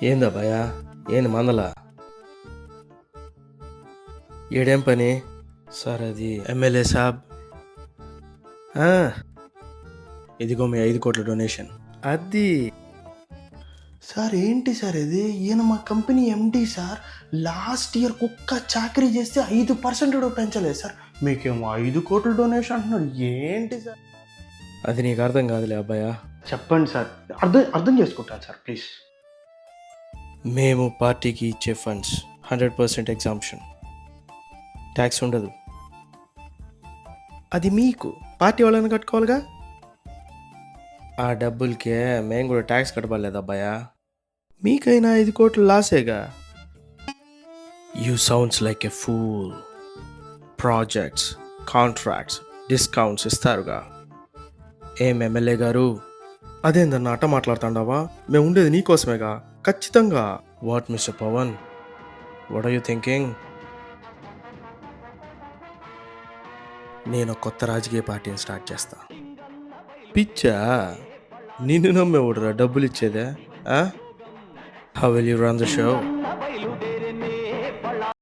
ఏందా భయ ఏంది మందల ఏడేం పని సార్ అది ఎమ్మెల్యే సాబ్ ఆ, ఇదిగో మీ 5 కోట్ల డొనేషన్ అది సార్ ఏంటి సార్ ఇది? ఈయన మా company MD sir. Last year కుక్క చాకరీ చేస్తే 5% కూడా పెంచలేదు సార్. మీకేమో 5 కోట్ల డొనేషన్ అంటున్నారు, ఏంటి సార్? అది నీకు అర్థం కాదులే అబ్బాయ. చెప్పండి సార్, అర్థం చేసుకుంటాను సార్ ప్లీజ్. మేము పార్టీకి ఇచ్చే ఫండ్స్ 100% ఎగ్జామ్షన్, ట్యాక్స్ ఉండదు. అది మీకు పార్టీ వాళ్ళని కట్టుకోవాలిగా. ఆ డబ్బులకే మేము కూడా ట్యాక్స్ కట్టబడలేదు అబ్బాయ. మీకైనా 5 కోట్లు లాసేగా. You sounds like a fool. Projects, contracts, discounts ఇస్తారుగా. ఏం ఎమ్మెల్యే గారు, అదేందన్న అట్ట మాట్లాడుతాండావా? మేము ఉండేది నీకోసమేగా, ఖచ్చితంగా. What mister Pavan, what are you thinking? నేను కొత్త రాజకీయ పార్టీని స్టార్ట్ చేస్తా. పిచ్చా? నిన్ను నమ్మేవాడురా డబ్బులు ఇచ్చేదే? How will you run the show?